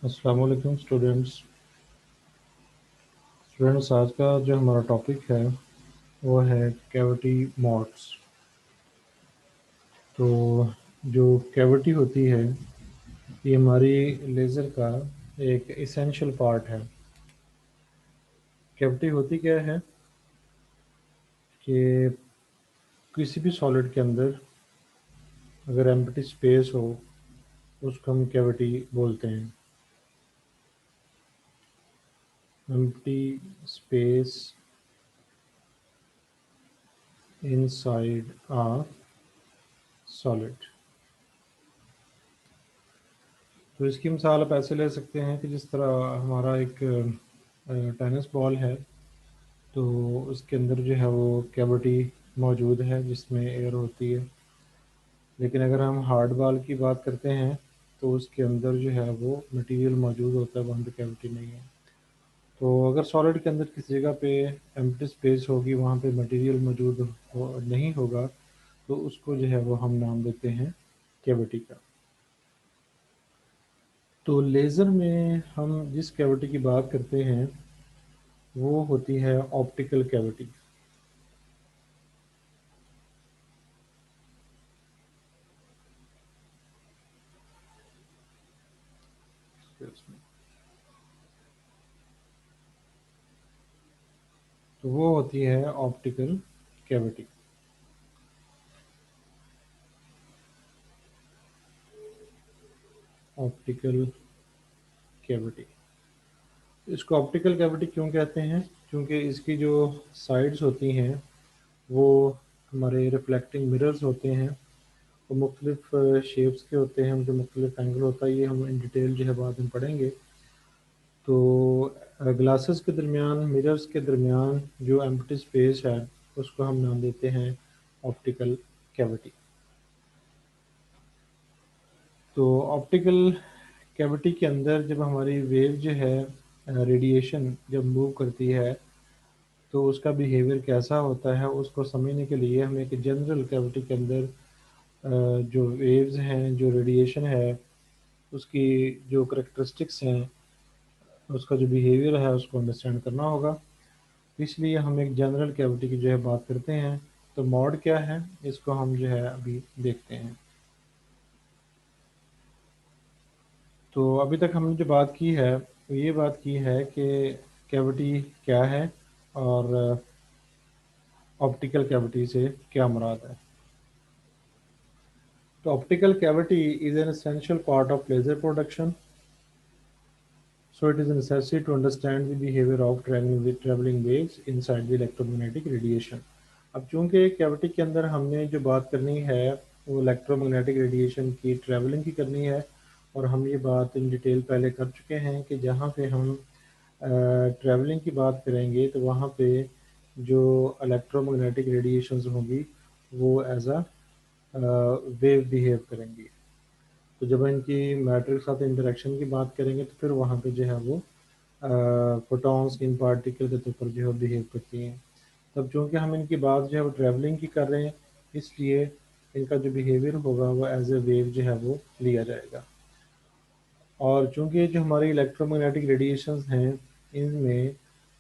अस्सलाम वालेकुम स्टूडेंट्स आज का जो हमारा टॉपिक है वो है कैविटी मॉड्स। तो जो कैविटी होती है ये हमारी लेज़र का एक इसेंशियल पार्ट है। कैविटी होती क्या है कि किसी भी सॉलिड के अंदर अगर एम्प्टी स्पेस हो उसको हम कैविटी बोलते हैं। एम्प्टी स्पेस इनसाइड आ सॉलिड। तो इसकी मिसाल आप ऐसे ले सकते हैं कि जिस तरह हमारा एक टेनिस बॉल है, तो उसके अंदर जो है वो कैविटी मौजूद है जिसमें एयर होती है। लेकिन अगर हम हार्ड बॉल की बात करते हैं तो उसके अंदर जो है वो मटेरियल मौजूद होता है, वहाँ पे कैविटी नहीं है। तो अगर सॉलिड के अंदर किसी जगह पे एम्प्टी स्पेस होगी, वहाँ पे मटेरियल मौजूद नहीं होगा, तो उसको जो है वो हम नाम देते हैं कैविटी का। तो लेज़र में हम जिस कैविटी की बात करते हैं वो होती है ऑप्टिकल कैविटी। तो वो होती है ऑप्टिकल कैविटी। ऑप्टिकल कैविटी, इसको ऑप्टिकल कैविटी क्यों कहते हैं? क्योंकि इसकी जो साइड्स होती हैं वो हमारे रिफ्लेक्टिंग मिरर्स होते हैं। वो मुख्तलिफ शेप्स के होते हैं, उनके मुख्तलिफ एंगल होता है, ये हम इन डिटेल जो है बाद में पढ़ेंगे। तो ग्लासेस के दरमियान, मिरर्स के दरमियान जो एम्प्टी स्पेस है उसको हम नाम देते हैं ऑप्टिकल कैविटी। तो ऑप्टिकल कैविटी के अंदर जब हमारी वेव जो है रेडिएशन जब मूव करती है तो उसका बिहेवियर कैसा होता है, उसको समझने के लिए हम एक जनरल कैविटी के अंदर जो वेव्स हैं, जो रेडिएशन है, उसकी जो करेक्टरिस्टिक्स हैं, उसका जो बिहेवियर है उसको अंडरस्टैंड करना होगा। इसलिए हम एक जनरल कैविटी की जो है बात करते हैं। तो मॉड क्या है, इसको हम जो है अभी देखते हैं। तो अभी तक हमने जो बात की है वो ये बात की है कि कैविटी क्या है और ऑप्टिकल कैविटी से क्या मुराद है। तो optical cavity is an essential part of laser production, so it is a necessity to understand the behavior of traveling waves inside the electromagnetic radiation। अब चूंकि कैविटी के अंदर हमने जो बात करनी है वो इलेक्ट्रोमैग्नेटिक रेडिएशन की ट्रैवलिंग की करनी है, और हम ये बात इन डिटेल पहले कर चुके हैं कि जहाँ पे हम ट्रैवलिंग की बात करेंगे तो वहाँ पे जो इलेक्ट्रोमैग्नेटिक रेडिएशंस होंगी वो एज अ वेव बिहेव करेंगी। तो जब इनकी मैटर के साथ इंटरेक्शन की बात करेंगे तो फिर वहाँ पे जो है वो फोटॉन्स इन पार्टिकल के तौर पर जो है बिहेव करती हैं। तब चूँकि हम इनकी बात जो है वो ट्रैवलिंग की कर रहे हैं, इसलिए इनका जो बिहेवियर होगा वो एज ए वेव जो है वो लिया जाएगा। और चूँकि जो हमारी इलेक्ट्रोमैग्नेटिक रेडिएशंस हैं इनमें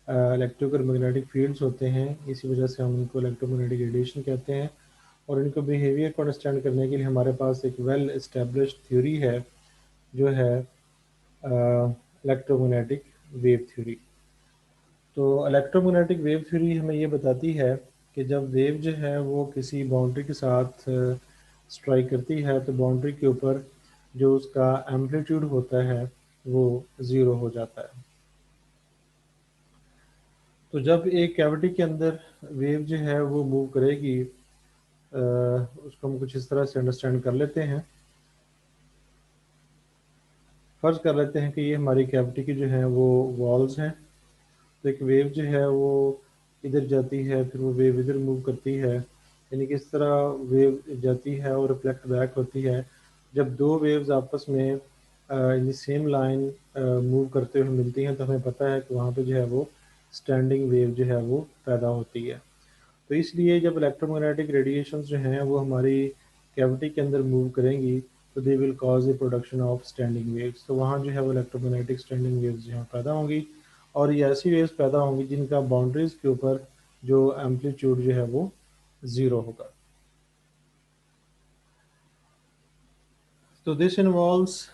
इलेक्ट्रिकल मैग्नेटिक फील्ड्स होते हैं, इसी वजह से हम इनको इलेक्ट्रोमैग्नेटिक रेडिएशन कहते हैं। और इनको बिहेवियर को अंडरस्टैंड करने के लिए हमारे पास एक वेल इस्टेब्लिश्ड थ्योरी है जो है इलेक्ट्रोमैग्नेटिक वेव थ्योरी। तो इलेक्ट्रोमैग्नेटिक वेव थ्योरी हमें ये बताती है कि जब वेव जो है वो किसी बाउंड्री के साथ स्ट्राइक करती है तो बाउंड्री के ऊपर जो उसका एम्पलीट्यूड होता है वो ज़ीरो हो जाता है। तो जब एक कैविटी के अंदर वेव जो है वो मूव करेगी, उसको हम कुछ इस तरह से अंडरस्टैंड कर लेते हैं। फर्ज कर लेते हैं कि ये हमारी कैविटी की जो है वो वॉल्स हैं। तो एक वेव जो है वो इधर जाती है, फिर वो वेव इधर मूव करती है, यानी कि इस तरह वेव जाती है और रिफ्लेक्ट बैक होती है। जब दो वेव्स आपस में इन सेम लाइन मूव करते हुए मिलती हैं तो हमें पता है कि वहाँ पे जो है वो स्टैंडिंग वेव जो है वो पैदा होती है। तो इसलिए जब इलेक्ट्रोमैग्नेटिक रेडिएशंस जो हैं वो हमारी कैविटी के अंदर मूव करेंगी तो they will cause the production of standing waves. तो वहाँ जो है वो इलेक्ट्रोमैग्नेटिक स्टैंडिंग वेव्स जो है पैदा होंगी, और ये ऐसी वेव्स पैदा होंगी जिनका बाउंड्रीज के ऊपर जो एम्पलीट्यूड जो है वो ज़ीरो होगा। तो this involves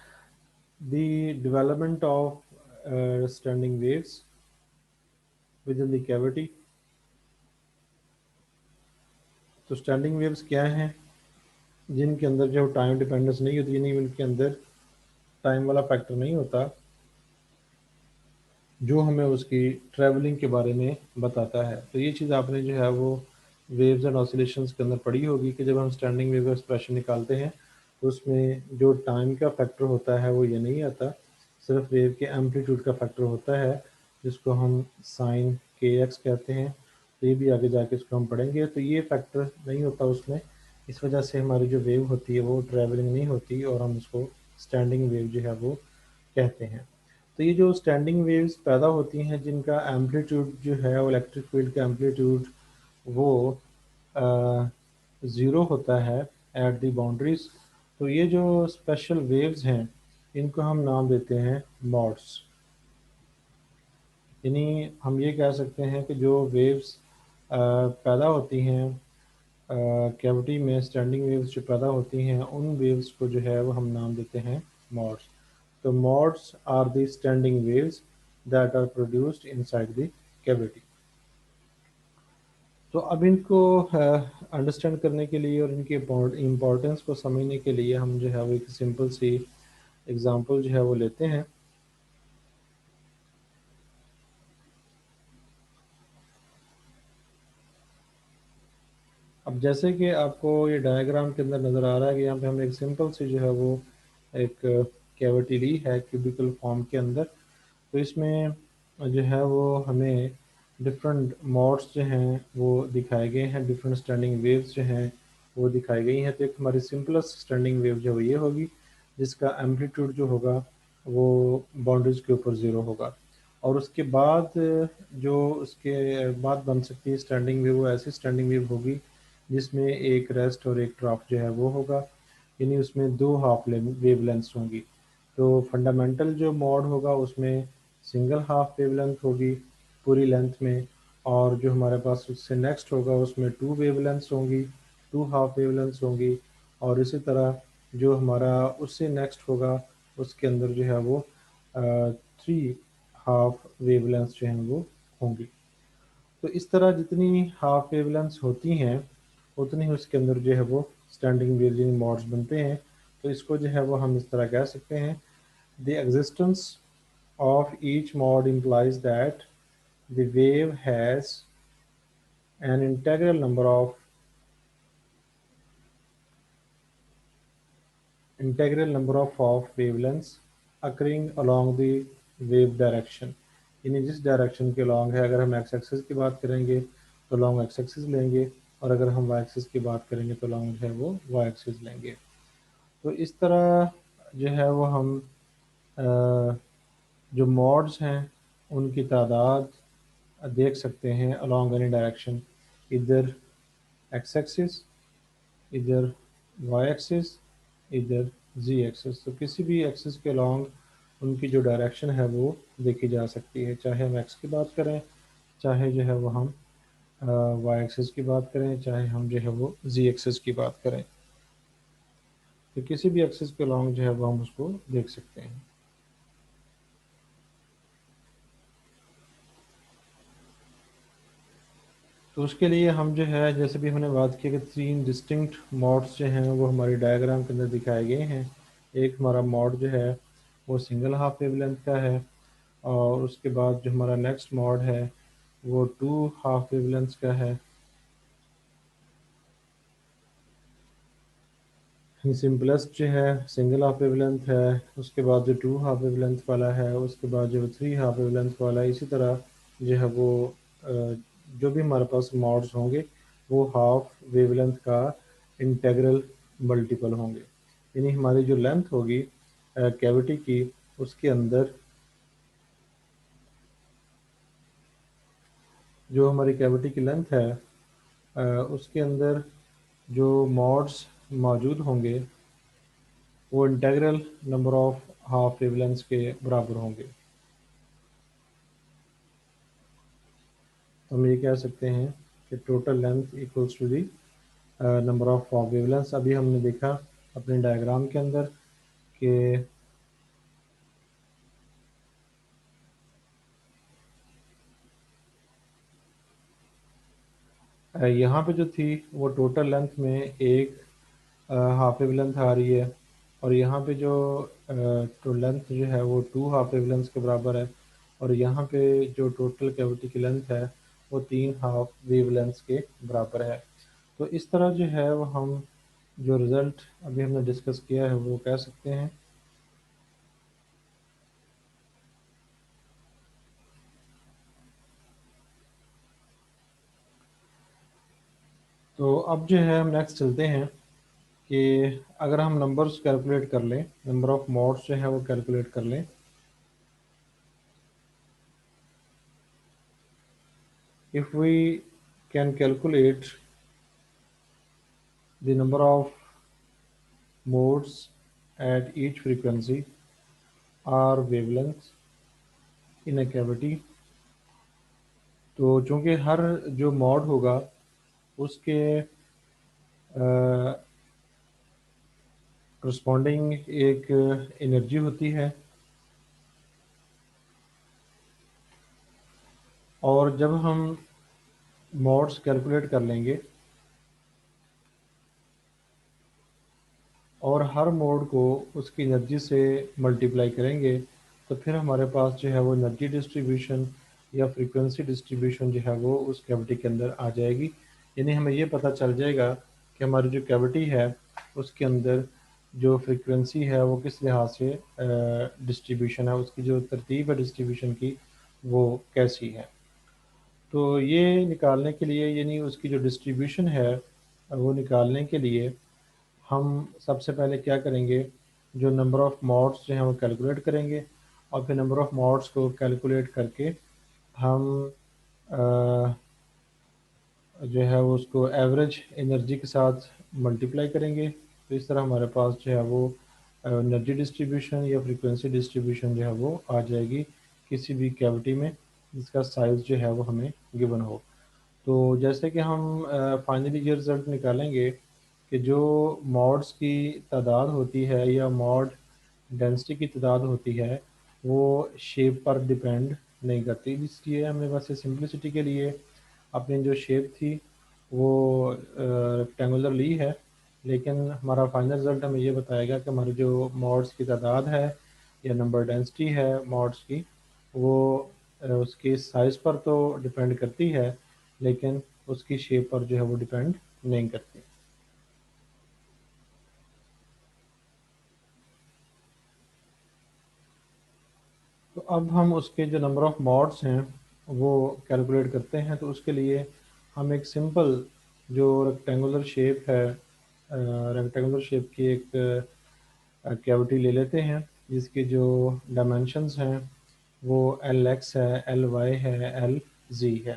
the development of standing waves with in the cavity. तो स्टैंडिंग वेव्स क्या हैं? जिनके अंदर जो टाइम डिपेंडेंस नहीं होती, यानी उनके अंदर टाइम वाला फैक्टर नहीं होता, जो हमें उसकी ट्रैवलिंग के बारे में बताता है। तो ये चीज़ आपने जो है वो वेव्स एंड ऑसिलेशंस के अंदर पढ़ी होगी कि जब हम स्टैंडिंग वेव का एक्सप्रेशन निकालते हैं तो उसमें जो टाइम का फैक्टर होता है वो ये नहीं आता, सिर्फ वेव के एम्पलीट्यूड का फैक्टर होता है, जिसको हम साइन के एक्स कहते हैं। तो ये भी आगे जाके इसको हम पढ़ेंगे। तो ये फैक्टर नहीं होता उसमें, इस वजह से हमारी जो वेव होती है वो ट्रैवलिंग नहीं होती और हम उसको स्टैंडिंग वेव जो है वो कहते हैं। तो ये जो स्टैंडिंग वेव्स पैदा होती हैं जिनका एम्पलीट्यूड जो है वो इलेक्ट्रिक फील्ड का एम्पलीट्यूड वो ज़ीरो होता है एट द बाउंड्रीज। तो ये जो स्पेशल वेव्स हैं इनको हम नाम देते हैं मॉड्स। यानी हम ये कह सकते हैं कि जो वेव्स पैदा होती हैं कैविटी में, स्टैंडिंग वेव्स जो पैदा होती हैं उन वेव्स को जो है वो हम नाम देते हैं मॉड्स। तो mods are the standing waves that are produced inside the cavity। तो अब इनको अंडरस्टैंड करने के लिए और इनके इम्पोर्टेंस को समझने के लिए हम जो है वो एक सिंपल सी एग्जांपल जो है वो लेते हैं। अब जैसे कि आपको ये डायग्राम के अंदर नज़र आ रहा है कि यहाँ पे हमने एक सिंपल सी जो है वो एक कैविटी ली है क्यूबिकल फॉर्म के अंदर। तो इसमें जो है वो हमें डिफरेंट मोड्स जो हैं वो दिखाए गए हैं, डिफरेंट स्टैंडिंग वेव्स जो हैं वो दिखाई गई हैं। तो एक हमारी सिंपलेस्ट स्टैंडिंग वेव जो ये होगी जिसका एम्पलीट्यूड जो होगा वो बाउंड्रीज के ऊपर ज़ीरो होगा। और उसके बाद जो उसके बाद बन सकती है स्टैंडिंग वेव, वो ऐसी स्टैंडिंग वेव होगी जिसमें एक रेस्ट और एक ड्रॉप जो है वो होगा, यानी उसमें दो हाफ वेव लेंथ्स होंगी। तो फंडामेंटल जो मोड होगा उसमें सिंगल हाफ वेवलेंथ होगी पूरी लेंथ में, और जो हमारे पास उससे नेक्स्ट होगा उसमें टू वेवलेंथ्स होंगी, टू हाफ वेवलेंथ्स होंगी। और इसी तरह जो हमारा उससे नेक्स्ट होगा उसके अंदर जो है वो थ्री हाफ वेवलेंथ्स जो हैं वो होंगी। तो इस तरह जितनी हाफ वेवलेंथ्स होती हैं उतनी ही उसके अंदर जो है वो स्टैंडिंग वेव मोड्स बनते हैं। तो इसको जो है वो हम इस तरह कह सकते हैं, the existence of each mode implies that the wave has an integral number of half wavelengths occurring along the wave direction। यानी जिस डायरेक्शन के लॉन्ग है, अगर हम एक्स एक्सिस की बात करेंगे तो लॉन्ग एक्स एक्सिस लेंगे, और अगर हम वाई एक्सिस की बात करेंगे तो लॉन्ग जो है वो वाई एक्सिस लेंगे। तो इस तरह जो है वो हम जो मॉड्स हैं उनकी तादाद देख सकते हैं अलॉन्ग एनी डायरेक्शन, इधर एक्स एक्सिस, इधर वाई एक्सिस, इधर जी एक्सिस। तो किसी भी एक्सिस के अलॉन्ग उनकी जो डायरेक्शन है वो देखी जा सकती है, चाहे हम एक्स की बात करें, चाहे जो है वो हम वाई एक्सिस की बात करें, चाहे हम जो है वो जी एक्सिस की बात करें। तो किसी भी एक्सिस के अलॉन्ग जो है वो हम उसको देख सकते हैं। तो उसके लिए हम जो है जैसे भी हमने बात की कि तीन डिस्टिंक्ट मोड्स जो हैं वो हमारी डायग्राम के अंदर दिखाए गए हैं। एक हमारा मोड जो है वो सिंगल हाफ वेवलेंथ का है, और उसके बाद जो हमारा नेक्स्ट मोड है वो टू हाफ वेवलेंथ का है। सिंपलेस्ट जो है सिंगल हाफ वेवलेंथ है, उसके बाद जो टू हाफ वेवलेंथ वाला है, उसके बाद जो थ्री हाफ वेवलेंथ वाला है। इसी तरह जो है वो अ, जो भी हमारे पास मॉड्स होंगे वो हाफ वेवलेंथ का इंटेग्रल मल्टीपल होंगे। यानी हमारी जो लेंथ होगी कैविटी की, उसके अंदर जो हमारी कैविटी की लेंथ है उसके अंदर जो मॉड्स मौजूद होंगे वो integral number of half wavelengths के बराबर होंगे। तो हम ये कह सकते हैं कि total length equals to the number of half wavelengths. अभी हमने देखा अपने डायग्राम के अंदर कि यहाँ पे जो थी वो टोटल लेंथ में एक हाफ वेव लेंथ आ रही है, और यहाँ पे जो तो लेंथ जो है वो टू हाफ वेव लेंथ के बराबर है, और यहाँ पे जो टोटल कैविटी की लेंथ है वो तीन हाफ वेव लेंथ के बराबर है। तो इस तरह जो है वो हम जो रिज़ल्ट अभी हमने डिस्कस किया है वो कह सकते हैं। तो अब जो है हम नेक्स्ट चलते हैं कि अगर हम नंबर्स कैलकुलेट कर लें, नंबर ऑफ मोड्स जो है वो कैलकुलेट कर लें। If we can calculate the number of modes at each frequency or wavelength in a cavity, तो चूंकि हर जो मॉड होगा उसके करस्पॉन्डिंग एक एनर्जी होती है, और जब हम मॉड्स कैलकुलेट कर लेंगे और हर मोड को उसकी एनर्जी से मल्टीप्लाई करेंगे, तो फिर हमारे पास जो है वो एनर्जी डिस्ट्रीब्यूशन या फ्रीक्वेंसी डिस्ट्रीब्यूशन जो है वो उस कैविटी के अंदर आ जाएगी। यानी हमें ये पता चल जाएगा कि हमारी जो कैविटी है उसके अंदर जो फ्रीक्वेंसी है वो किस लिहाज से डिस्ट्रीब्यूशन है, उसकी जो तरतीब है डिस्ट्रीब्यूशन की वो कैसी है। तो ये निकालने के लिए, यानी उसकी जो डिस्ट्रीब्यूशन है वो निकालने के लिए हम सबसे पहले क्या करेंगे, जो नंबर ऑफ़ मॉड्स जो हैं वो कैलकुलेट करेंगे, और फिर नंबर ऑफ़ मॉड्स को कैलकुलेट करके हम अ, जो है वो उसको एवरेज एनर्जी के साथ मल्टीप्लाई करेंगे। तो इस तरह हमारे पास जो है वो एनर्जी डिस्ट्रीब्यूशन या फ्रीक्वेंसी डिस्ट्रीब्यूशन जो है वो आ जाएगी किसी भी कैविटी में जिसका साइज़ जो है वो हमें गिवन हो। तो जैसे कि हम फाइनली ये रिज़ल्ट निकालेंगे कि जो मॉड्स की तादाद होती है या मॉड डेंसिटी की तादाद होती है वो शेप पर डिपेंड नहीं करती, इसलिए हमने बस सिंपलिसिटी के लिए अपनी जो शेप थी वो रेक्टेंगुलर ली है। लेकिन हमारा फाइनल रिज़ल्ट हमें ये बताएगा कि हमारी जो मॉड्स की तादाद है या नंबर डेंसिटी है मॉड्स की, वो उसके साइज़ पर तो डिपेंड करती है, लेकिन उसकी शेप पर जो है वो डिपेंड नहीं करती। तो अब हम उसके जो नंबर ऑफ़ मॉड्स हैं वो कैलकुलेट करते हैं। तो उसके लिए हम एक सिंपल जो रेक्टेंगुलर शेप है, रेक्टेंगुलर शेप की एक कैविटी ले लेते हैं जिसकी जो डायमेंशंस हैं वो एल एक्स है, एल वाई है, एल जी है।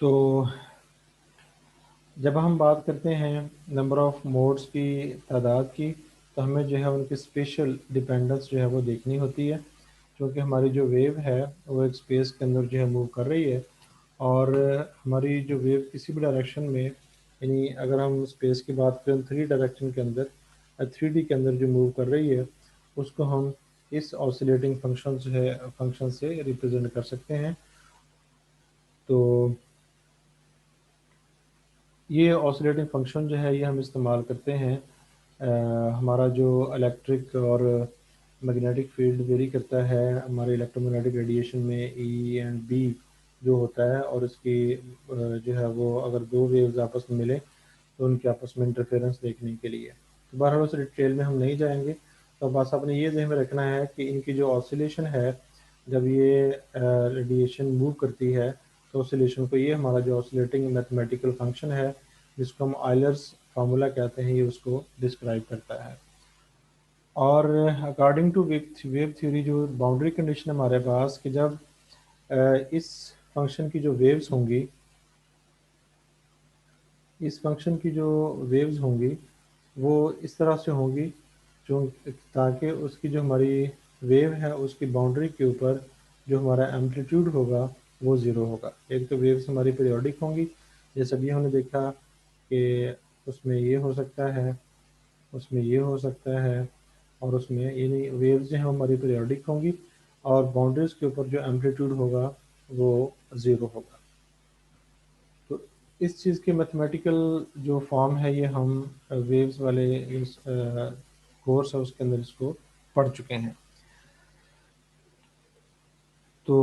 तो जब हम बात करते हैं नंबर ऑफ़ मोड्स की तादाद की, तो हमें जो है उनकी स्पेशल डिपेंडेंस जो है वो देखनी होती है, क्योंकि हमारी जो वेव है वो एक स्पेस के अंदर जो है मूव कर रही है, और हमारी जो वेव किसी भी डायरेक्शन में, यानी अगर हम स्पेस की बात करें थ्री डायरेक्शन के अंदर, थ्री डी के अंदर जो मूव कर रही है उसको हम इस ऑसिलेटिंग फंक्शन जो है फंक्शन से रिप्रेजेंट कर सकते हैं। तो ये ऑसिलेटिंग फंक्शन जो है ये हम इस्तेमाल करते हैं हमारा जो इलेक्ट्रिक और मैग्नेटिक फील्ड वेरी करता है हमारे इलेक्ट्रोमैग्नेटिक रेडिएशन में ई एंड बी जो होता है, और इसकी जो है वो अगर दो वेव्स आपस में मिले तो उनके आपस में इंटरफेरेंस देखने के लिए। तो बहरहाल उस डिटेल में हम नहीं जाएंगे। तो बस आपने ये ध्यान में रखना है कि इनकी जो ऑसिलेशन है, जब ये रेडिएशन मूव करती है तो ऑसिलेशन को, ये हमारा जो ऑसिलेटिंग मैथमेटिकल फंक्शन है जिसको हम आयलर्स फार्मूला कहते हैं, ये उसको डिस्क्राइब करता है। और अकॉर्डिंग टू वेव थ्योरी जो बाउंड्री कंडीशन हमारे पास कि जब इस फंक्शन की जो वेव्स होंगी इस फंक्शन की जो वेव्स होंगी वो इस तरह से होंगी जो, ताकि उसकी जो हमारी वेव है उसकी बाउंड्री के ऊपर जो हमारा एम्पलीट्यूड होगा वो ज़ीरो होगा। एक तो वेव्स हमारी पीरियोडिक होंगी, जैसे अभी हमने देखा कि उसमें ये हो सकता है, उसमें ये हो सकता है, और उसमें यानी वेव्स जो हैं हमारी पीरियोडिक होंगी और बाउंड्रीज के ऊपर जो एम्पलीट्यूड होगा वो ज़ीरो होगा। तो इस चीज़ के मैथमेटिकल जो फॉर्म है ये हम वेव्स वाले इस कोर्स है उसके अंदर इसको पढ़ चुके हैं। तो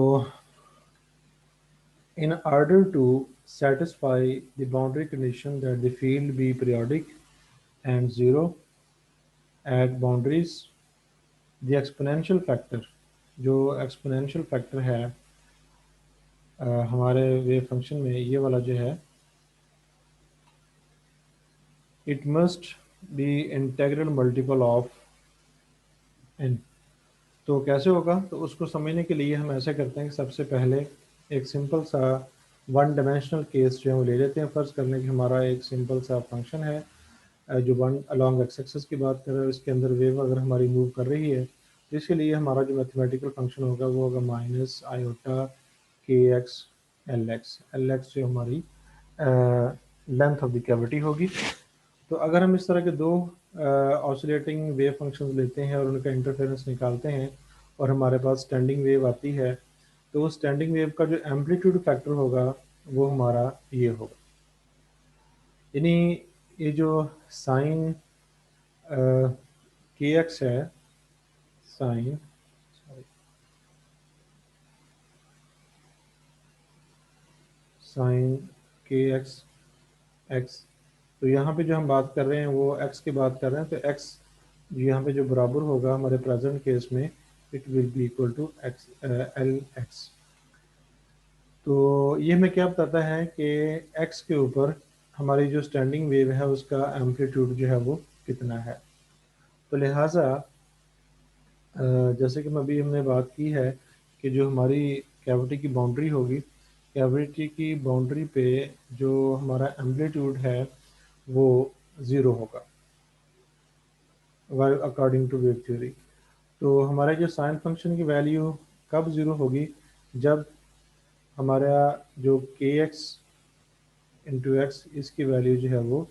in order to satisfy the boundary condition that the field be periodic and zero at boundaries, the exponential factor, जो exponential factor है हमारे वेव फंक्शन में, ये वाला जो है, it must be integral multiple of n। तो कैसे होगा, तो उसको समझने के लिए हम ऐसे करते हैं कि सबसे पहले एक सिंपल सा वन डायमेंशनल केस जो है वो ले लेते हैं। फ़र्ज़ करने कि हमारा एक सिंपल सा फंक्शन है जो वन अलॉन्ग एक्स एक्सिस की बात कर रहा है, इसके अंदर वेव अगर हमारी मूव कर रही है तो इसके लिए हमारा जो मैथमेटिकल फंक्शन होगा वो होगा माइनस आयोटा के एक्स एल एक्स जो हमारी लेंथ ऑफ द कैविटी होगी। तो अगर हम इस तरह के दो ऑसिलेटिंग वेव फंक्शंस लेते हैं और उनका इंटरफेरेंस निकालते हैं और हमारे पास स्टैंडिंग वेव आती है, तो वो स्टैंडिंग वेव का जो एम्पलीट्यूड फैक्टर होगा वो हमारा ये होगा, यानी ये जो साइन के एक्स है, साइन साइन के एक्स एक्स, तो यहाँ पे जो हम बात कर रहे हैं वो एक्स की बात कर रहे हैं, तो एक्स यहाँ पे जो बराबर होगा हमारे प्रेजेंट केस में, it will be equal to X L X. तो ये हमें क्या बताता है कि एक्स के ऊपर हमारी जो स्टैंडिंग वेव है उसका एम्पलीट्यूड जो है वो कितना है। तो लिहाजा जैसे कि अभी हमने बात की है कि जो हमारी कैविटी की बाउंड्री होगी, कैविटी की बाउंड्री पे जो हमारा एम्पलीट्यूड है वो ज़ीरो होगा अकॉर्डिंग टू वेव थ्योरी। तो हमारा जो साइन फंक्शन की वैल्यू कब ज़ीरो होगी, जब हमारा जो के एक्स इंटू एक्स इसकी वैल्यू जो है वो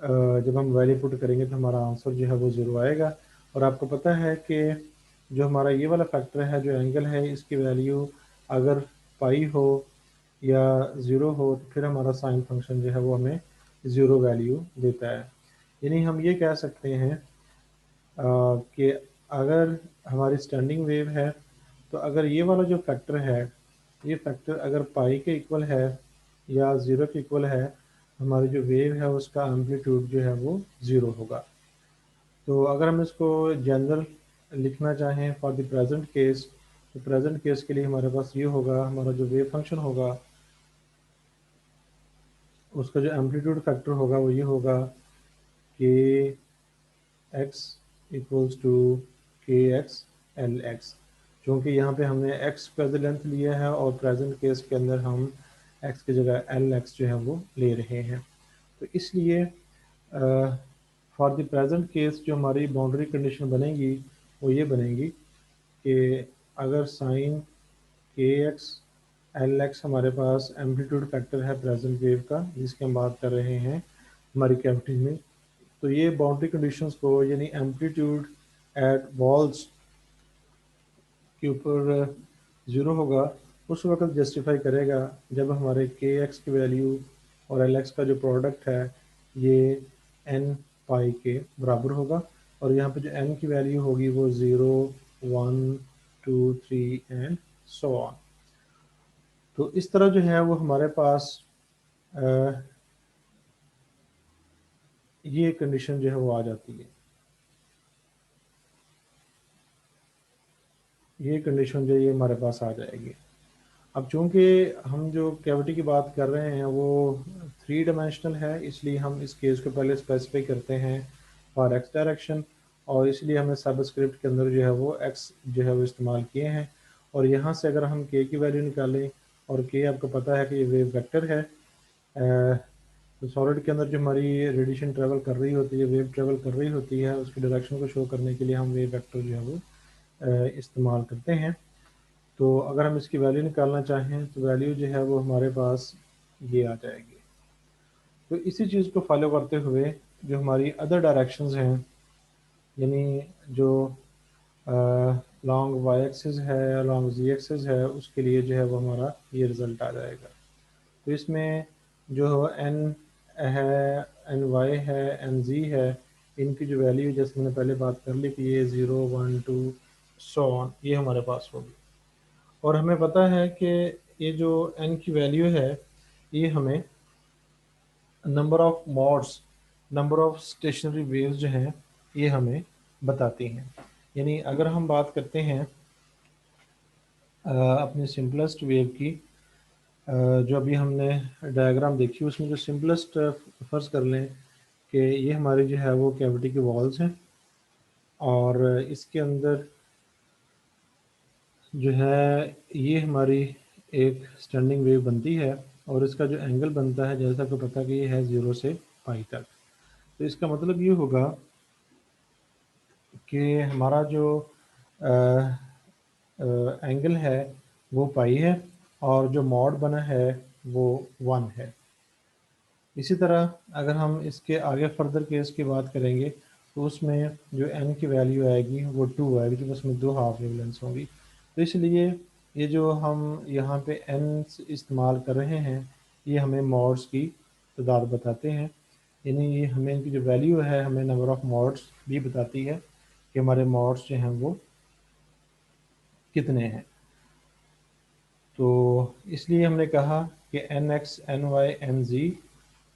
जब हम वैल्यू पुट करेंगे तो हमारा आंसर जो है वो ज़ीरो आएगा। और आपको पता है कि जो हमारा ये वाला फैक्टर है, जो एंगल है, इसकी वैल्यू अगर पाई हो या ज़ीरो हो तो फिर हमारा साइन फंक्शन जो है वो हमें ज़ीरो वैल्यू देता है। यानी हम ये कह सकते हैं कि अगर हमारी स्टैंडिंग वेव है तो अगर ये वाला जो फैक्टर है, ये फैक्टर अगर पाई के इक्वल है या ज़ीरो के इक्वल है, हमारी जो वेव है उसका एम्पलीट्यूड जो है वो ज़ीरो होगा। तो अगर हम इसको जनरल लिखना चाहें फॉर द प्रेजेंट केस, तो प्रेजेंट केस के लिए हमारे पास ये होगा, हमारा जो वेव फंक्शन होगा उसका जो एम्पलीट्यूड फैक्टर होगा वो ये होगा के एक्स इक्वल्स टू के एक्स एल एक्स। क्योंकि यहाँ पे हमने एक्स प्रेजेंट लेंथ लिया है और प्रेजेंट केस के अंदर हम एक्स की जगह एल एक्स जो है वो ले रहे हैं, तो इसलिए फॉर द प्रेजेंट केस जो हमारी बाउंड्री कंडीशन बनेगी वो ये बनेगी कि अगर साइन के एक्स एल एक्स हमारे पास एम्पलीट्यूड फैक्टर है प्रेजेंट वेव का जिसकी हम बात कर रहे हैं हमारी कैविटी में, तो ये बाउंड्री कंडीशंस को यानी एम्पलीट्यूड एट वॉल्स के ऊपर ज़ीरो होगा उस वक्त जस्टिफाई करेगा जब हमारे के एक्स की वैल्यू और एल एक्स का जो प्रोडक्ट है ये एन पाई के बराबर होगा, और यहाँ पे जो एन की वैल्यू होगी वो 0, 1, 2, 3 एंड सो ऑन। तो इस तरह जो है वो हमारे पास अ, ये कंडीशन जो है वो आ जाती है, ये कंडीशन जो है ये हमारे पास आ जाएगी। अब चूंकि हम जो कैविटी की बात कर रहे हैं वो थ्री डायमेंशनल है, इसलिए हम इस केस को पहले स्पेसिफाई करते हैं फॉर एक्स डायरेक्शन, और इसलिए हमने सबस्क्रिप्ट के अंदर जो है वो एक्स जो है वो इस्तेमाल किए हैं। और यहाँ से अगर हम के की वैल्यू निकालें, और के आपको पता है कि ये वेव वेक्टर है, तो सॉलिड के अंदर जो हमारी रेडिएशन ट्रेवल कर रही होती है, वेव ट्रेवल कर रही होती है, उसकी डायरेक्शन को शो करने के लिए हम वेव वेक्टर जो है वो इस्तेमाल करते हैं। तो अगर हम इसकी वैल्यू निकालना चाहें तो वैल्यू जो है वो हमारे पास ये आ जाएगी। तो इसी चीज़ को फॉलो करते हुए जो हमारी अदर डायरेक्शंस हैं, यानी जो लॉन्ग वाई एक्सिस है, लॉन्ग जी एक्सिस है, उसके लिए जो है वो हमारा ये रिज़ल्ट आ जाएगा। तो इसमें जो एन है, एन वाई है, एन जी है, इनकी जो वैल्यू जैसे मैंने पहले बात कर ली कि ये 0 1 2 सो ऑन ये हमारे पास होगी। और हमें पता है कि ये जो एन की वैल्यू है ये हमें number of mods, number of stationery waves जो हैं ये हमें बताती हैं। यानी अगर हम बात करते हैं अपनी सिंपलेस्ट वेव की, जो अभी हमने डायग्राम देखी उसमें जो सिंपलेस्ट फर्ज कर लें कि ये हमारी जो है वो कैविटी की वॉल्स हैं और इसके अंदर जो है ये हमारी एक स्टैंडिंग वेव बनती है और इसका जो एंगल बनता है जैसा कि पता कि ये है 0 से पाई तक। तो इसका मतलब ये होगा कि हमारा जो एंगल है वो पाई है और जो मॉड बना है वो 1 है। इसी तरह अगर हम इसके आगे फर्दर केस की बात करेंगे तो उसमें जो n की वैल्यू आएगी वो 2 आएगी, क्योंकि उसमें 2 हाफ वेवलेंथ्स होंगी। तो इसलिए ये जो हम यहाँ पे n इस्तेमाल कर रहे हैं ये हमें मॉड्स की तादाद बताते हैं। यानी ये हमें इनकी जो वैल्यू है हमें नंबर ऑफ मॉड्स भी बताती है कि हमारे मॉड्स जो हैं वो कितने हैं। तो इसलिए हमने कहा कि N X N Y N Z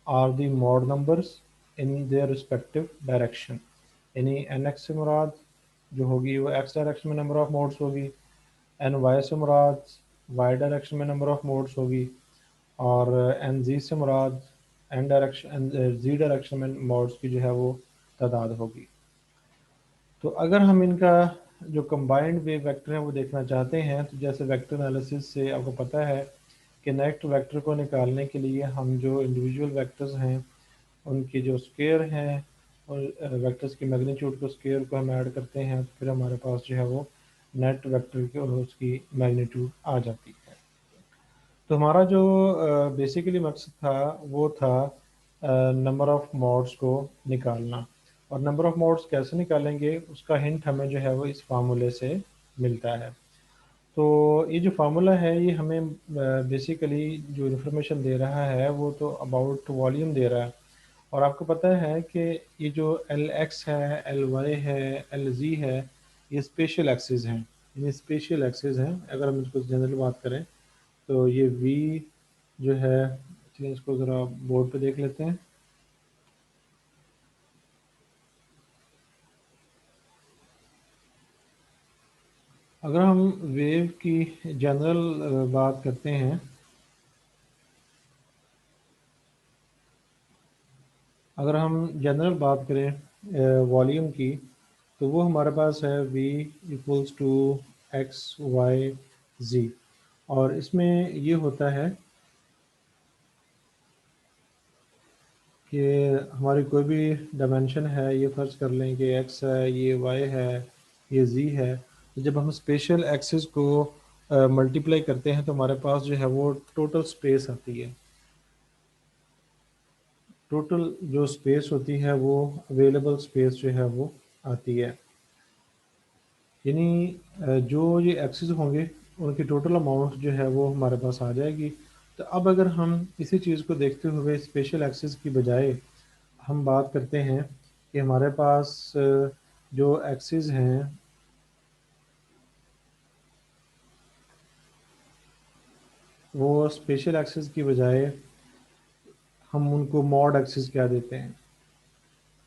are the mode numbers in their respective direction. यानी एन एक्स से मुराद जो होगी वो एक्स डायरेक्शन में नंबर ऑफ मोड्स होगी, एन वाई से मुराद वाई डायरेक्शन में नंबर ऑफ मोड्स होगी और एन जी से मुराद एन डायरेक्शन जी डायरेक्शन में मोड्स की जो है वो तादाद होगी। तो अगर हम इनका जो कंबाइंड वेव वेक्टर है वो देखना चाहते हैं तो जैसे वेक्टर एनालिसिस से आपको पता है कि नेक्स्ट वेक्टर को निकालने के लिए हम जो इंडिविजुअल वेक्टर्स हैं उनकी जो स्केयर हैं और वेक्टर्स की मैग्नीट्यूड को स्केयर को हम ऐड करते हैं तो फिर हमारे पास जो है वो नेट वेक्टर की और उसकी मैग्नीट्यूड आ जाती है। तो हमारा जो बेसिकली मकसद था वो था नंबर ऑफ मोड्स को निकालना। और नंबर ऑफ मोड्स कैसे निकालेंगे उसका हिंट हमें जो है वो इस फार्मूले से मिलता है। तो ये जो फार्मूला है ये हमें बेसिकली जो इन्फॉर्मेशन दे रहा है वो तो अबाउट वॉल्यूम दे रहा है। और आपको पता है कि ये जो एल एक्स है, एल वाई है, एल जी है, ये स्पेशल एक्सिस हैं। ये स्पेशल एक्सिस हैं। अगर हम इसको जनरल बात करें तो ये वी जो है, चलिए इसको ज़रा बोर्ड पे देख लेते हैं। अगर हम वेव की जनरल बात करते हैं, अगर हम जनरल बात करें वॉल्यूम की तो वो हमारे पास है v equals to x y z. और इसमें ये होता है कि हमारी कोई भी डायमेंशन है, ये फर्ज कर लें कि x है, ये y है, ये z है। तो जब हम स्पेशल एक्सिस को मल्टीप्लाई करते हैं तो हमारे पास जो है वो टोटल स्पेस आती है। टोटल जो स्पेस होती है वो अवेलेबल स्पेस जो है वो आती है। यानी जो ये एक्सिस होंगे उनकी टोटल अमाउंट जो है वो हमारे पास आ जाएगी। तो अब अगर हम इसी चीज़ को देखते हुए स्पेशल एक्सिस की बजाय हम बात करते हैं कि हमारे पास जो एक्सिस हैं वो स्पेशल एक्सिस की बजाय हम उनको मॉड एक्सिस कह देते हैं।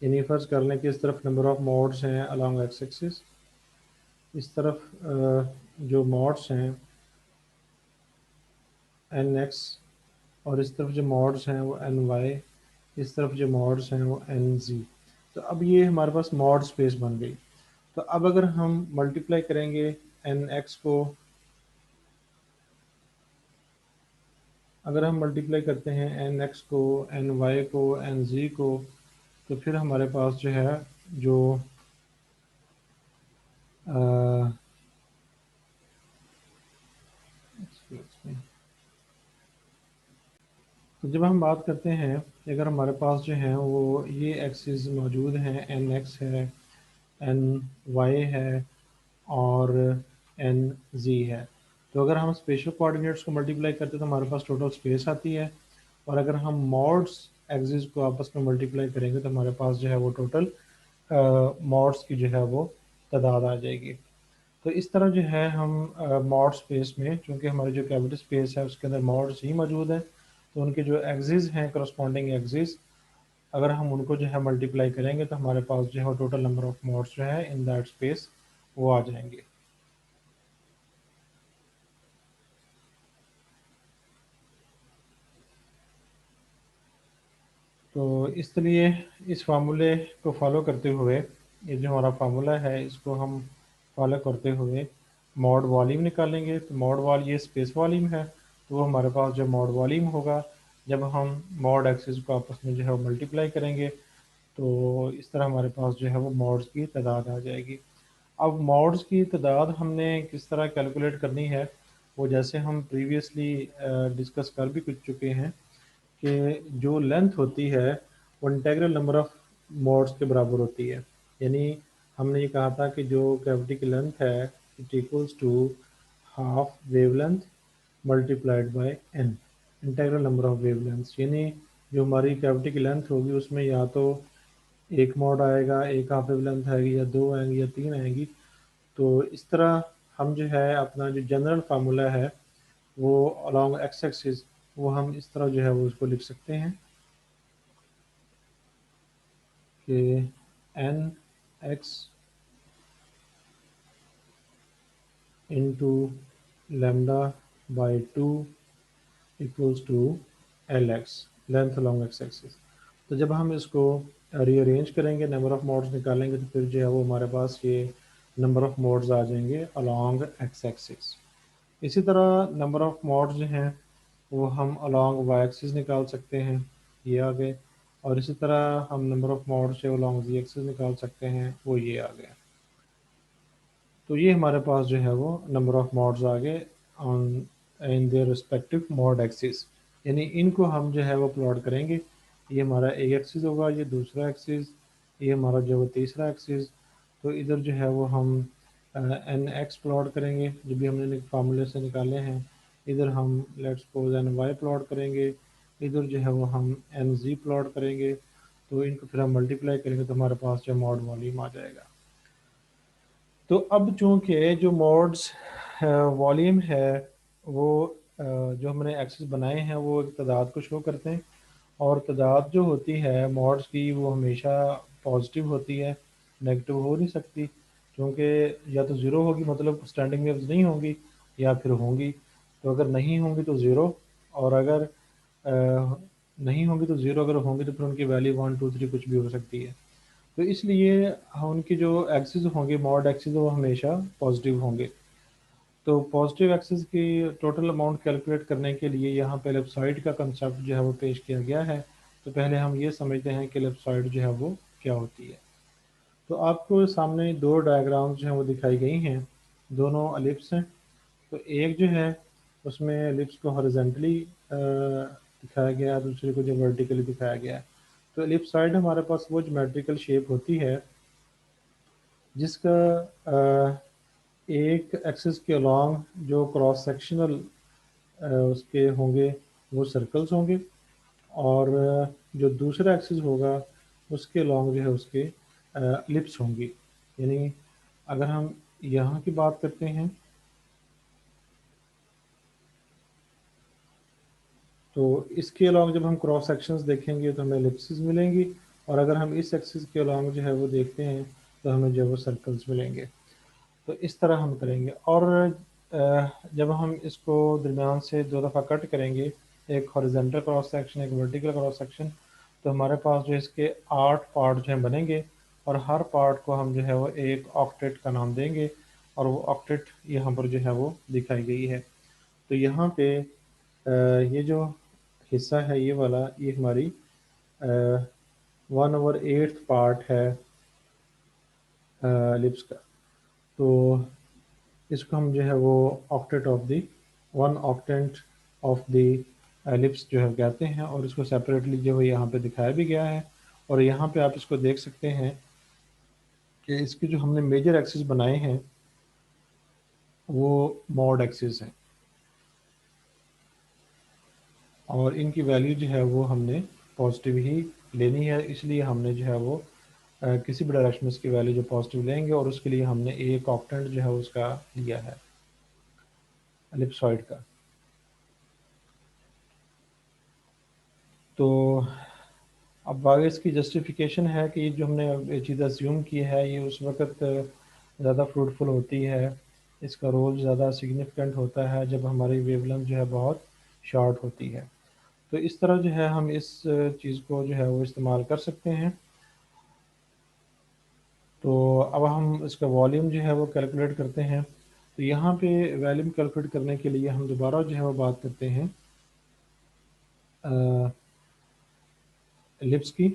यानी फर्ज कर लें कि इस तरफ नंबर ऑफ मॉड्स हैं अलॉन्ग एक्स एक्सिस, इस तरफ जो मॉड्स हैं एन एक्स और इस तरफ जो मॉड्स हैं वो एन वाई, इस तरफ जो मॉड्स हैं वो एन जी। तो अब ये हमारे पास मॉड स्पेस बन गई। तो अब अगर हम मल्टीप्लाई करेंगे एन एक्स को अगर हम मल्टीप्लाई करते हैं एन एक्स को, एन वाई को, एन जी को, तो फिर हमारे पास जो है जो अ, तो जब हम बात करते हैं कि अगर हमारे पास जो है वो ये एक्सिस मौजूद हैं, एन एक्स है, एन वाई है और एन जी है, तो अगर हम स्पेशल कोऑर्डिनेट्स को मल्टीप्लाई करते हैं तो हमारे पास टोटल स्पेस आती है। और अगर हम मॉड्स एक्सिस को आपस में मल्टीप्लाई करेंगे तो हमारे पास जो है वो टोटल मॉड्स की जो है वो तादाद आ जाएगी। तो इस तरह जो है हम मॉड स्पेस में, चूँकि हमारी जो कैविटी स्पेस है उसके अंदर मॉड्स ही मौजूद हैं, तो उनके जो एक्सिस हैं, करस्पॉन्डिंग एक्सिस, अगर हम उनको जो है मल्टीप्लाई करेंगे तो हमारे पास जो है टोटल नंबर ऑफ मॉड्स जो है इन दैट स्पेस वो आ जाएंगे। तो इसलिए इस फार्मूले को फॉलो करते हुए, ये जो हमारा फार्मूला है इसको हम फॉलो करते हुए मॉड वॉल्यूम निकालेंगे। तो मॉड वॉल ये स्पेस वॉल्यूम है, तो वो हमारे पास जो मॉड वॉल्यूम होगा जब हम मॉड एक्सिस को आपस में जो है मल्टीप्लाई करेंगे, तो इस तरह हमारे पास जो है वो मॉड्स की तादाद आ जाएगी। अब मॉड्स की तादाद हमने किस तरह कैलकुलेट करनी है, वो जैसे हम प्रीवियसली डिस्कस कर भी कुछ चुके हैं कि जो लेंथ होती है वो इंटीग्रल नंबर ऑफ मोड्स के बराबर होती है। यानी हमने ये कहा था कि जो कैविटी की लेंथ है it equals to half wavelength multiplied by N, integral number of wavelengths. यानी जो हमारी कैविटी की लेंथ होगी उसमें या तो एक मॉड आएगा, एक हाफ वेवलेंथ आएगी, या दो आएंगी, या तीन आएंगी। तो इस तरह हम जो है अपना जो जनरल फार्मूला है वो अलॉन्ग एक्स एक्सिस, वो हम इस तरह जो है वो उसको लिख सकते हैं कि N X into lambda by two equals to L X, length along X axis. तो जब हम इसको रीअरेंज करेंगे, नंबर ऑफ मोड्स निकालेंगे, तो फिर जो है वो हमारे पास ये नंबर ऑफ मोड्स आ जाएंगे अलॉन्ग एक्स एक्सिस। इसी तरह नंबर ऑफ मोड्स जो हैं वो हम अलॉन्ग वाई एक्सिस निकाल सकते हैं, ये आ गए। और इसी तरह हम नंबर ऑफ मोड्स जो अलॉन्ग जी एक्सिस निकाल सकते हैं, वो ये आ गए। तो ये हमारे पास जो है वो नंबर ऑफ मॉड्स आ गए on in their respective mod axis. यानी इनको हम जो है वो प्लॉट करेंगे, ये हमारा एक एक्सिस होगा, ये दूसरा एक्सिस, ये हमारा जो है वो तीसरा एक्सिस। तो इधर जो है वो हम एन एक्स प्लॉट करेंगे जो भी हमने फार्मूले से निकाले हैं, इधर हम let's suppose N Y plot करेंगे, इधर जो है वो हम एन जी प्लॉट करेंगे। तो इनको फिर हम मल्टीप्लाई करेंगे तो हमारे पास जो मॉड वॉल्यूम आ जाएगा। तो अब चूंकि जो मोड्स वॉल्यूम है वो जो हमने एक्सेस बनाए हैं वो एक तादाद को शो करते हैं, और तादाद जो होती है मोड्स की वो हमेशा पॉजिटिव होती है, नेगेटिव हो नहीं सकती। क्योंकि या तो ज़ीरो होगी मतलब स्टैंडिंग वेव्स नहीं होंगी, या फिर होंगी। तो अगर नहीं होंगी तो ज़ीरो, और अगर नहीं होंगी तो ज़ीरो, अगर होंगी तो फिर उनकी वैल्यू वन टू थ्री कुछ भी हो सकती है। तो इसलिए हम उनकी जो एक्सिस होंगे मॉड एक्सिस वो हमेशा पॉजिटिव होंगे। तो पॉजिटिव एक्सिस की टोटल अमाउंट कैलकुलेट करने के लिए यहाँ पे एलिप्सॉइड का कंसेप्ट जो है वो पेश किया गया है। तो पहले हम ये समझते हैं कि एलिप्सॉइड जो है वो क्या होती है। तो आपको सामने दो डायग्राम्स जो हैं वो दिखाई गई हैं, दोनों एलिप्स हैं। तो एक जो है उसमें एलिप्स को हॉरिजेंटली दिखाया गया है, दूसरे को जो वर्टिकली दिखाया गया है। तो एलिप्सॉइड हमारे पास वो ज्योमेट्रिकल शेप होती है जिसका एक एक्सिस के अलॉन्ग जो क्रॉस सेक्शनल उसके होंगे वो सर्कल्स होंगे, और जो दूसरा एक्सिस होगा उसके अलॉन्ग जो है उसके लिप्स होंगी। यानी अगर हम यहाँ की बात करते हैं तो इसके अलॉन्ग जब हम क्रॉस सेक्शंस देखेंगे तो हमें एलिप्सेस मिलेंगी, और अगर हम इस एक्सिस के अलॉन्ग जो है वो देखते हैं तो हमें जो है वो सर्कल्स मिलेंगे। तो इस तरह हम करेंगे। और जब हम इसको दरमियान से दो दफ़ा कट करेंगे, एक हॉरिजेंटल क्रॉस सेक्शन, एक वर्टिकल क्रॉस सेक्शन, तो हमारे पास जो इसके 8 पार्ट जो हैं बनेंगे, और हर पार्ट को हम जो है वो एक ऑक्टेट का नाम देंगे, और वो ऑक्टेट यहाँ पर जो है वो दिखाई गई है। तो यहाँ पे ये जो हिस्सा है ये वाला, ये हमारी 1/8 पार्ट है लिप्स का। तो इसको हम जो है वो octet of the 1 octant of the lips जो है कहते हैं, और इसको सेपरेटली जो है यहाँ पे दिखाया भी गया है। और यहाँ पे आप इसको देख सकते हैं कि इसके जो हमने मेजर एक्सिस बनाए हैं वो मॉड एक्सिस हैं, और इनकी वैल्यू जो है वो हमने पॉजिटिव ही लेनी है। इसलिए हमने जो है वो किसी भी डायरेक्शन में इसकी वैल्यू जो पॉजिटिव लेंगे, और उसके लिए हमने एक ऑक्टेंट जो है उसका लिया है एलिप्सॉइड का। तो अब आगे इसकी जस्टिफिकेशन है कि ये जो हमने ये चीज़ अस्यूम की है ये उस वक़्त ज़्यादा फ्रूटफुल होती है, इसका रोल ज़्यादा सिग्निफिकेंट होता है जब हमारी वेवलेंथ जो है बहुत शॉर्ट होती है। तो इस तरह जो है हम इस चीज़ को जो है वो इस्तेमाल कर सकते हैं। तो अब हम इसका वॉल्यूम जो है वो कैलकुलेट करते हैं। तो यहाँ पे वॉल्यूम कैलकुलेट करने के लिए हम दोबारा जो है वो बात करते हैं लिप्स की।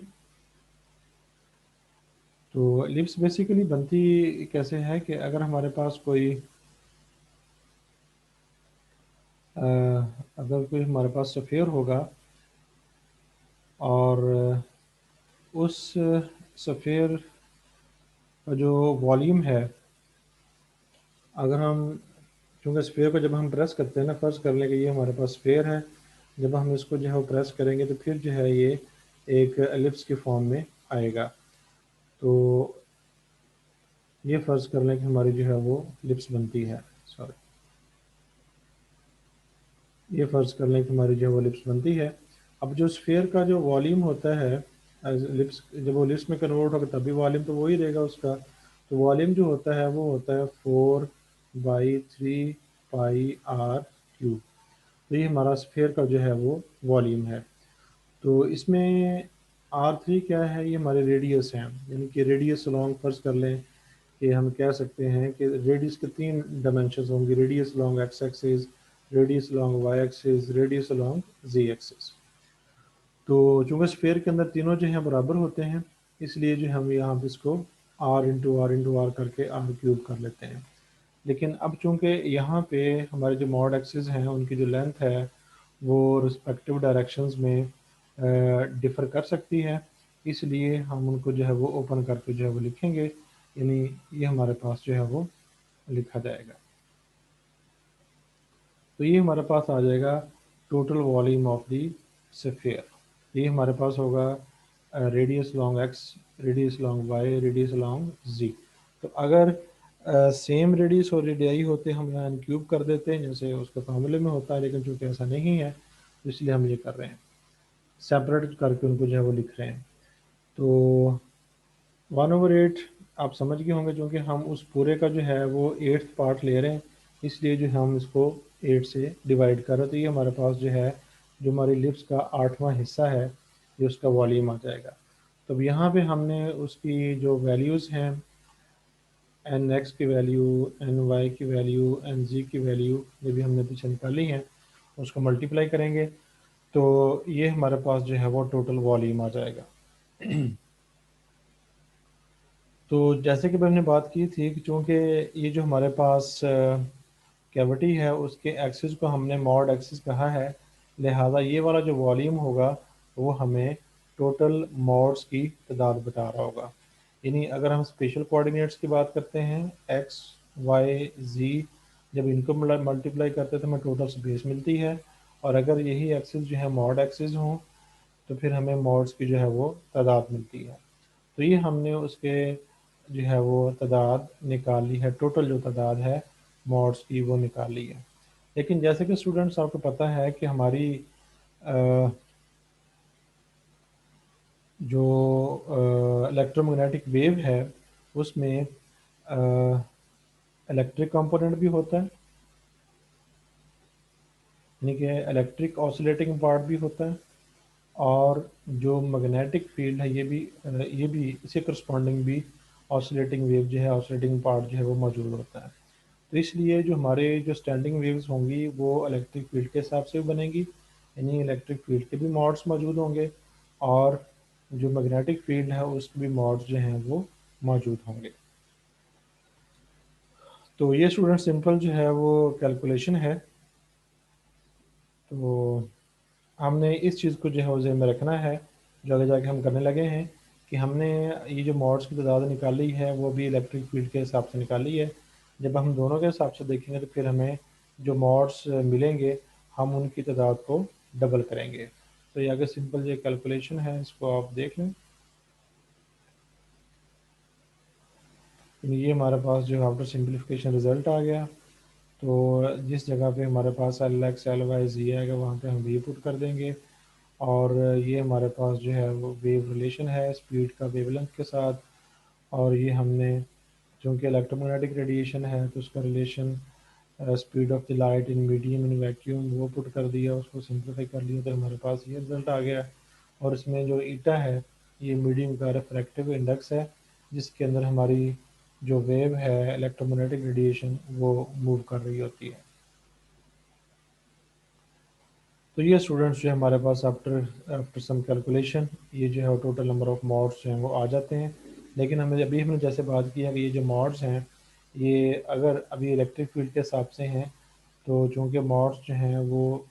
तो लिप्स बेसिकली बनती कैसे है कि अगर हमारे पास कोई अगर कोई हमारे पास सफ़ेयर होगा और उस सफ़ेयर का जो वॉल्यूम है, अगर हम चूँकि स्फीयर को जब हम प्रेस करते हैं ना, फ़र्ज़ कर लें कि ये हमारे पास स्फीयर है, जब हम इसको जो है वो प्रेस करेंगे तो फिर जो है ये एक एलिप्स के फॉर्म में आएगा। तो ये फ़र्ज़ कर लें कि हमारी जो है वो लिप्स बनती है, सॉरी, ये फ़र्ज़ कर लें कि हमारी जो है वो लिप्स बनती है। अब जो स्फीयर का जो वॉल्यूम होता है लिप्स, जब वो लिप्स में कन्वर्ट होगा तभी वॉल्यूम तो वही रहेगा उसका। तो वॉल्यूम जो होता है वो होता है 4/3πr³। तो ये हमारा स्फीयर का जो है वो वॉल्यूम है। तो इसमें R3 क्या है, ये हमारे रेडियस हैं, यानी कि रेडियस लॉन्ग फ़र्ज़ कर लें कि हम कह सकते हैं कि रेडियस के 3 डायमेंशंस होंगे, radius long x axis, radius long y axis, radius long z axis. तो चूँकि स्फीयर के अंदर तीनों जो हैं बराबर होते हैं, इसलिए जो हम यहाँ पे इसको R×R×R करके R³ कर लेते हैं। लेकिन अब चूँकि यहाँ पे हमारे जो मॉड एक्सिस हैं उनकी जो लेंथ है वो रिस्पेक्टिव डायरेक्शंस में डिफ़र कर सकती है, इसलिए हम उनको जो है वो ओपन करके जो है वो लिखेंगे, यानी ये हमारे पास जो है वो लिखा जाएगा। तो ये हमारे पास आ जाएगा total volume of the sphere. ये हमारे पास होगा radius long x, radius long y, radius long z. तो अगर सेम रेडियस और रेडियाई होते हम यहाँ क्यूब कर देते हैं जैसे उसके फार्मूले में होता है, लेकिन चूँकि ऐसा नहीं है तो इसलिए हम ये कर रहे हैं, सेपरेट करके उनको जो है वो लिख रहे हैं। तो 1/8 आप समझ गए होंगे, क्योंकि हम उस पूरे का जो है वो 8th पार्ट ले रहे हैं, इसलिए जो हम इसको 8 से डिवाइड कर रहे हैं। तो ये हमारे पास जो है, जो हमारी लिप्स का 8वां हिस्सा है, ये उसका वॉल्यूम आ जाएगा। तो अब यहाँ पे हमने उसकी जो वैल्यूज़ हैं, एन एक्स की वैल्यू, एन वाई की वैल्यू, एन जी की वैल्यू, ये भी हमने पीछे निकाली हैं, उसको मल्टीप्लाई करेंगे तो ये हमारे पास जो है वो टोटल वॉल्यूम आ जाएगा। तो जैसे कि मैंने बात की थी कि चूँकि ये जो हमारे पास कैविटी है उसके एक्सिस को हमने मॉड एक्सिस कहा है, लिहाजा ये वाला जो वॉल्यूम होगा वो हमें टोटल मॉड्स की तादाद बता रहा होगा। यानी अगर हम स्पेशल कोऑर्डिनेट्स की बात करते हैं, एक्स वाई जी, जब इनको मल्टीप्लाई करते हैं तो हमें टोटल स्पेस मिलती है, और अगर यही एक्सिस जो है मॉड एक्सिस हों तो फिर हमें मॉड्स की जो है वो तादाद मिलती है। तो ये हमने उसके जो है वो तादाद निकाली है, टोटल जो तादाद है मॉड्स की वो निकाली है। लेकिन जैसे कि स्टूडेंट्स आपको पता है कि हमारी अ, जो इलेक्ट्रोमैग्नेटिक वेव है उसमें इलेक्ट्रिक कंपोनेंट भी होता है, यानी कि इलेक्ट्रिक ऑसिलेटिंग पार्ट भी होता है, और जो मैग्नेटिक फील्ड है ये भी इसी करस्पॉन्डिंग भी ऑसिलेटिंग वेव जो है, ऑसिलेटिंग पार्ट जो है वो मौजूद होता है। तो इसलिए जो हमारे जो स्टैंडिंग वेव्स होंगी वो इलेक्ट्रिक फील्ड के हिसाब से भी बनेंगी, यानी इलेक्ट्रिक फील्ड के भी मॉड्स मौजूद होंगे, और जो मैग्नेटिक फील्ड है उसके भी मॉड्स जो हैं वो मौजूद होंगे। तो ये स्टूडेंट सिंपल जो है वो कैलकुलेशन है। तो हमने इस चीज़ को जो है वो ज़हन में रखना है, जो आगे जाके हम करने लगे हैं, कि हमने ये जो मॉड्स की तादाद निकाली है वो भी इलेक्ट्रिक फील्ड के हिसाब से निकाली है। जब हम दोनों के हिसाब से देखेंगे तो फिर हमें जो मॉड्स मिलेंगे हम उनकी तादाद को डबल करेंगे। तो ये आगे सिंपल ये कैलकुलेशन है, इसको आप देख लें। ये हमारे पास जो आफ्टर सिंप्लीफिकेशन रिज़ल्ट आ गया। तो जिस जगह पे हमारे पास एल एक्स एल वाई जी आएगा वहाँ पे हम वी पुट कर देंगे, और ये हमारे पास जो है वो वेव रिलेशन है स्पीड का वेवलेंथ के साथ। और ये हमने चूँकि इलेक्ट्रोमैग्नेटिक रेडिएशन है तो उसका relation speed of the light in medium in vacuum वो पुट कर दिया, उसको सिंप्लीफाई कर लिया, तो हमारे पास ये रिज़ल्ट आ गया। और इसमें जो ईटा है ये मीडियम का रिफ्रैक्टिव इंडेक्स है, जिसके अंदर हमारी जो वेव है इलेक्ट्रोमैग्नेटिक रेडिएशन वो मूव कर रही होती है। तो ये स्टूडेंट्स जो है हमारे पास आफ्टर आफ्टर सम कैलकुलेशन ये जो है टोटल नंबर ऑफ मॉड्स जो हैं वो आ जाते हैं। लेकिन अभी हमने जैसे बात की है कि ये जो मॉड्स हैं ये अगर अभी इलेक्ट्रिक फील्ड के हिसाब से हैं, तो चूँकि मॉड्स जो हैं वो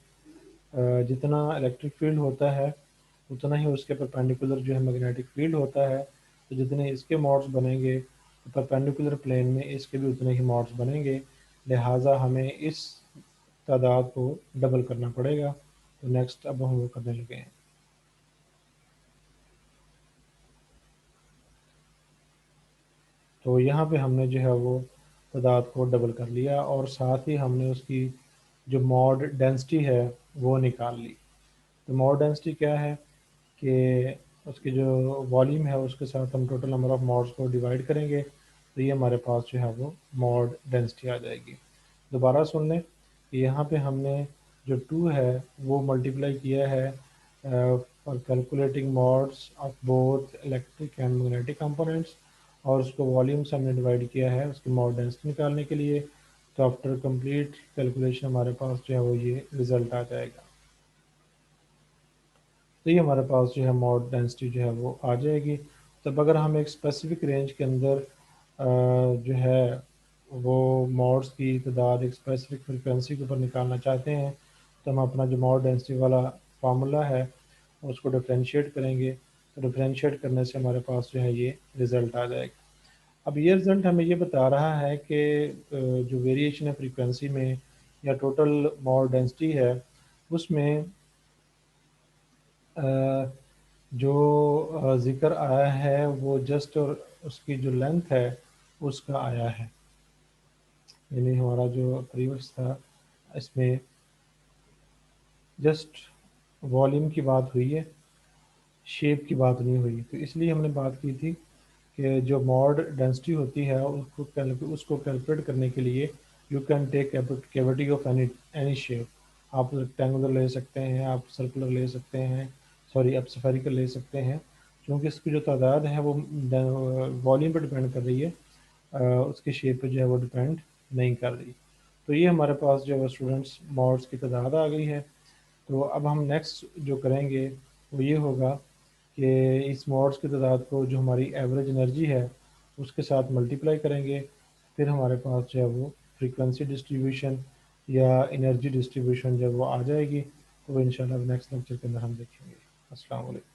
जितना इलेक्ट्रिक फील्ड होता है उतना ही उसके परपेंडिकुलर जो है मैग्नेटिक फील्ड होता है। तो जितने इसके मॉड्स बनेंगे तो परपेंडिकुलर प्लेन में इसके भी उतने ही मॉड्स बनेंगे, लिहाजा हमें इस तादाद को डबल करना पड़ेगा। तो नेक्स्ट अब हम वो करने लगे हैं। तो यहाँ पे हमने जो है वो तादाद को डबल कर लिया, और साथ ही हमने उसकी जो मॉड डेंसिटी है वो निकाल ली। तो मॉड डेंसिटी क्या है कि उसकी जो वॉल्यूम है उसके साथ हम टोटल नंबर ऑफ मॉड्स को डिवाइड करेंगे, तो ये हमारे पास जो है वो मॉड डेंसिटी आ जाएगी। दोबारा सुन लें कि यहाँ पे हमने जो 2 है वो मल्टीप्लाई किया है for calculating mods of both electric and magnetic components, और उसको वॉल्यूम से हमने डिवाइड किया है उसकी मॉड डेंसिटी निकालने के लिए। तो आफ्टर कंप्लीट कैलकुलेशन हमारे पास जो है वो ये रिज़ल्ट आ जाएगा। तो ये हमारे पास जो है मॉड डेंसिटी जो है वो आ जाएगी। तब अगर हम एक स्पेसिफिक रेंज के अंदर जो है वो मॉड्स की तादाद एक स्पेसिफिक फ्रिक्वेंसी के ऊपर निकालना चाहते हैं, तो हम अपना जो मॉड डेंसिटी वाला फार्मूला है उसको डिफ्रेंशिएट करेंगे। तो डिफ्रेंशिएट करने से हमारे पास जो है ये रिज़ल्ट आ जाएगा। अब ये रिज़ल्ट हमें ये बता रहा है कि जो वेरिएशन है फ्रीक्वेंसी में या टोटल मॉड डेंसिटी है उसमें जो ज़िक्र आया है वो जस्ट और उसकी जो लेंथ है उसका आया है, यानी हमारा जो प्रीवियस था इसमें जस्ट वॉल्यूम की बात हुई है, शेप की बात नहीं हुई। तो इसलिए हमने बात की थी कि जो मॉड डेंसिटी होती है उसको कैलकुलेट करने के लिए you can take cavity of any any shape. आप रेक्टेंगुलर ले सकते हैं, आप सर्कुलर ले सकते हैं, सॉरी आप स्फेरिकल ले सकते हैं, क्योंकि इसकी जो तादाद है वो वॉल्यूम पर डिपेंड कर रही है, उसके शेप पे जो है वो डिपेंड नहीं कर रही। तो ये हमारे पास जो है स्टूडेंट्स मॉड्स की तादाद आ गई है। तो अब हम नेक्स्ट जो करेंगे वो ये होगा कि इस मॉड्स की तादाद को जो हमारी एवरेज एनर्जी है उसके साथ मल्टीप्लाई करेंगे, फिर हमारे पास जो है वो फ्रीक्वेंसी डिस्ट्रीब्यूशन या एनर्जी डिस्ट्रीब्यूशन जब वो आ जाएगी तो वो इंशाल्लाह नेक्स्ट लेक्चर के अंदर हम देखेंगे। अस्सलाम वालेकुम।